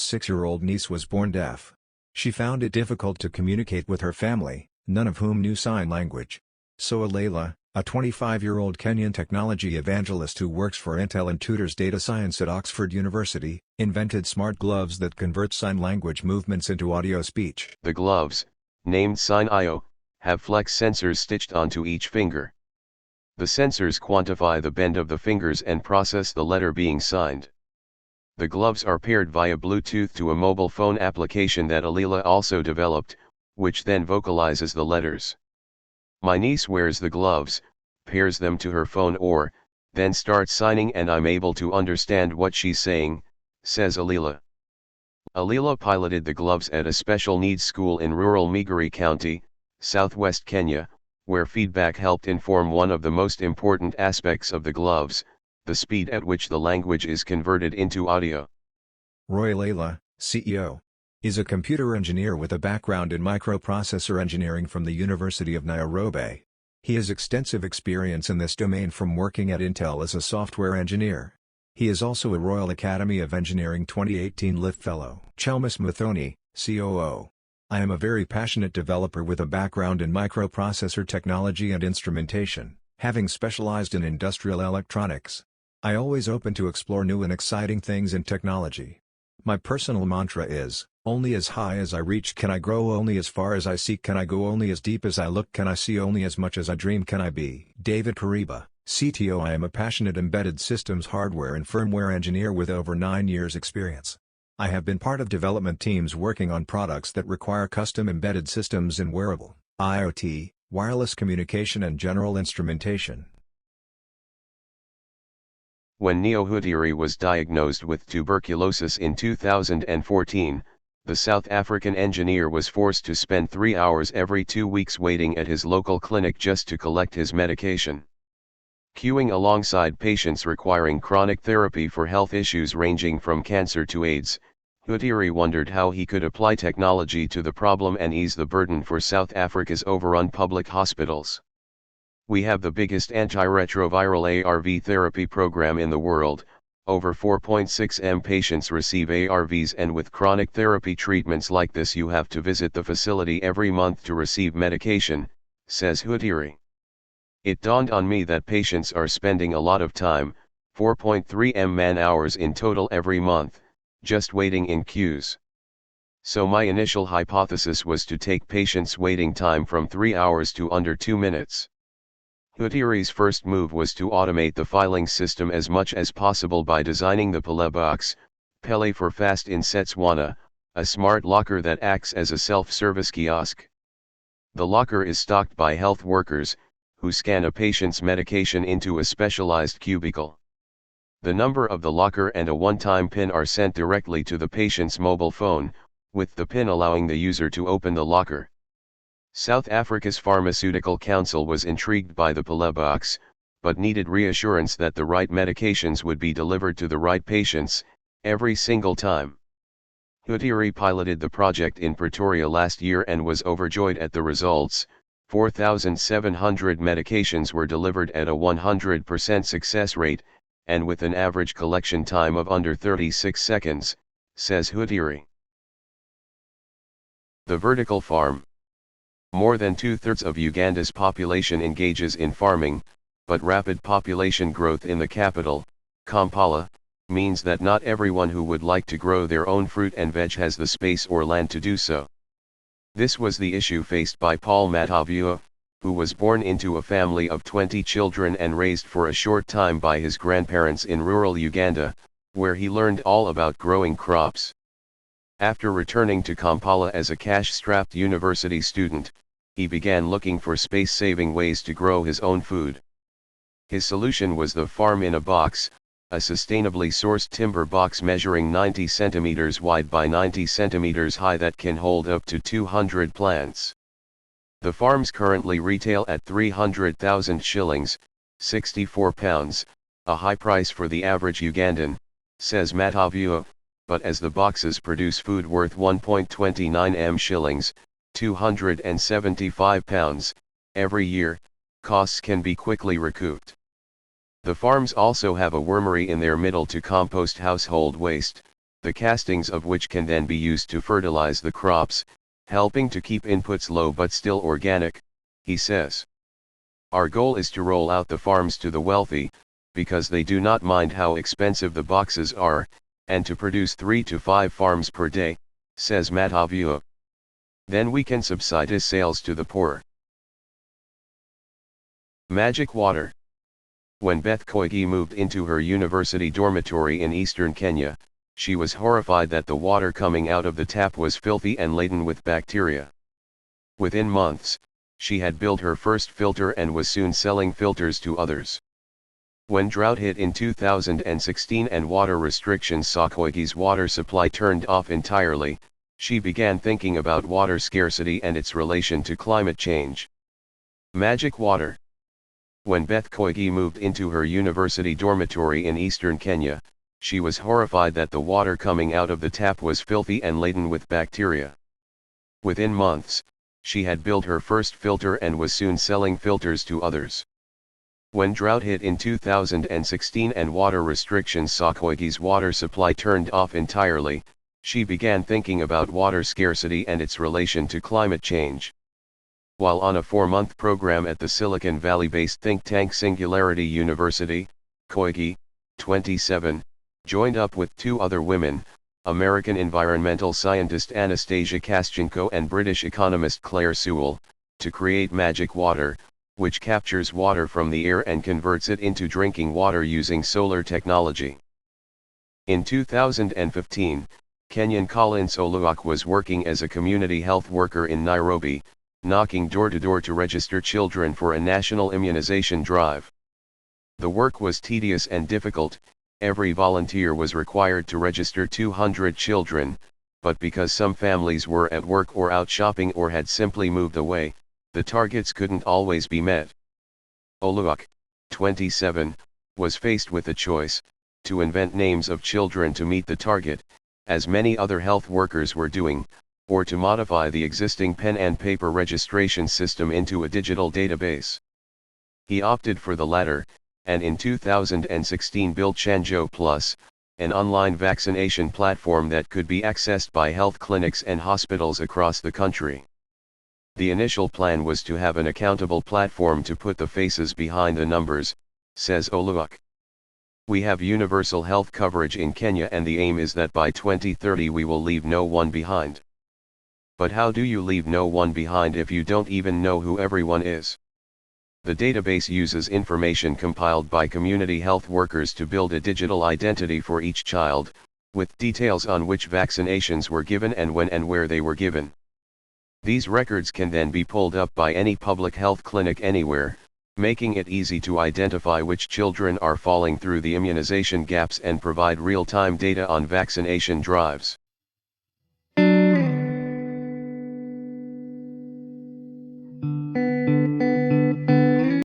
Layla's 6-year-old niece was born deaf. She found it difficult to communicate with her family, none of whom knew sign language. So Layla, a 25-year-old Kenyan technology evangelist who works for Intel and tutors data science at Oxford University, invented smart gloves that convert sign language movements into audio speech. The gloves, named Sign.io, have flex sensors stitched onto each finger. The sensors quantify the bend of the fingers and process the letter being signed. The gloves are paired via Bluetooth to a mobile phone application that Layla also developed, which then vocalizes the letters. My niece wears the gloves, pairs them to her phone then starts signing and I'm able to understand what she's saying, says Layla. Layla piloted the gloves at a special needs school in rural Migori County, southwest Kenya, where feedback helped inform one of the most important aspects of the gloves, the speed at which the language is converted into audio. Roy Layla, CEO, is a computer engineer with a background in microprocessor engineering from the University of Nairobi. He has extensive experience in this domain from working at Intel as a software engineer. He is also a Royal Academy of Engineering 2018 LIFT Fellow. Chalmers Muthoni, COO. I am a very passionate developer with a background in microprocessor technology and instrumentation, having specialized in industrial electronics. I always open to explore new and exciting things in technology. My personal mantra is, only as high as I reach can I grow, only as far as I seek can I go, only as deep as I look can I see, only as much as I dream can I be. David Kariba, CTO. I am a passionate embedded systems hardware and firmware engineer with over 9 years experience. I have been part of development teams working on products that require custom embedded systems in wearable, IoT, wireless communication and general instrumentation. When Neo Hutiri was diagnosed with tuberculosis in 2014, the South African engineer was forced to spend 3 hours every 2 weeks waiting at his local clinic just to collect his medication. Queuing alongside patients requiring chronic therapy for health issues ranging from cancer to AIDS, Hutiri wondered how he could apply technology to the problem and ease the burden for South Africa's overrun public hospitals. We have the biggest antiretroviral ARV therapy program in the world. Over 4.6 million patients receive ARVs, and with chronic therapy treatments like this you have to visit the facility every month to receive medication, says Hutiri. It dawned on me that patients are spending a lot of time, 4.3 million man-hours in total every month, just waiting in queues. So my initial hypothesis was to take patients' waiting time from 3 hours to under 2 minutes. Hutiri's first move was to automate the filing system as much as possible by designing the Pele box, Pele for fast in Setswana, a smart locker that acts as a self-service kiosk. The locker is stocked by health workers, who scan a patient's medication into a specialized cubicle. The number of the locker and a one-time PIN are sent directly to the patient's mobile phone, with the PIN allowing the user to open the locker. South Africa's Pharmaceutical Council was intrigued by the Pele box, but needed reassurance that the right medications would be delivered to the right patients, every single time. Hutiri piloted the project in Pretoria last year and was overjoyed at the results. 4,700 medications were delivered at a 100% success rate, and with an average collection time of under 36 seconds, says Hutiri. The vertical farm. More than 2/3 of Uganda's population engages in farming, but rapid population growth in the capital, Kampala, means that not everyone who would like to grow their own fruit and veg has the space or land to do so. This was the issue faced by Paul Matavua, who was born into a family of 20 children and raised for a short time by his grandparents in rural Uganda, where he learned all about growing crops. After returning to Kampala as a cash-strapped university student, he began looking for space-saving ways to grow his own food. His solution was the farm in a box, a sustainably sourced timber box measuring 90 centimeters wide by 90 centimeters high that can hold up to 200 plants. The farms currently retail at 300,000 shillings, 64 pounds, a high price for the average Ugandan, says Matavua, but as the boxes produce food worth 1.29 m shillings, 275 pounds, every year, costs can be quickly recouped. The farms also have a wormery in their middle to compost household waste, the castings of which can then be used to fertilize the crops, helping to keep inputs low but still organic, he says. Our goal is to roll out the farms to the wealthy, because they do not mind how expensive the boxes are, and to produce 3 to 5 farms per day, says Matavua. Then we can subsidize sales to the poor. Magic water. When Beth Koigi moved into her university dormitory in eastern Kenya, she was horrified that the water coming out of the tap was filthy and laden with bacteria. Within months, she had built her first filter and was soon selling filters to others. When drought hit in 2016 and water restrictions saw Koigi's water supply turned off entirely, she began thinking about water scarcity and its relation to climate change. Magic water. When Beth Koigi moved into her university dormitory in eastern Kenya, she was horrified that the water coming out of the tap was filthy and laden with bacteria. Within months, she had built her first filter and was soon selling filters to others. When drought hit in 2016 and water restrictions saw Koigi's water supply turned off entirely, she began thinking about water scarcity and its relation to climate change. While on a 4-month program at the Silicon Valley-based think tank Singularity University, Koigi, 27, joined up with 2 other women, American environmental scientist Anastasia Kaschenko and British economist Claire Sewell, to create magic water, which captures water from the air and converts it into drinking water using solar technology. In 2015, Kenyan Collins Oluok was working as a community health worker in Nairobi, knocking door to door to register children for a national immunization drive. The work was tedious and difficult. Every volunteer was required to register 200 children, but because some families were at work or out shopping or had simply moved away, the targets couldn't always be met. Oluok, 27, was faced with a choice: to invent names of children to meet the target, as many other health workers were doing, or to modify the existing pen and paper registration system into a digital database. He opted for the latter, and in 2016 built Chanjo Plus, an online vaccination platform that could be accessed by health clinics and hospitals across the country. The initial plan was to have an accountable platform to put the faces behind the numbers, says Oluok. We have universal health coverage in Kenya and the aim is that by 2030 we will leave no one behind. But how do you leave no one behind if you don't even know who everyone is? The database uses information compiled by community health workers to build a digital identity for each child, with details on which vaccinations were given and when and where they were given. These records can then be pulled up by any public health clinic anywhere, making it easy to identify which children are falling through the immunization gaps and provide real-time data on vaccination drives.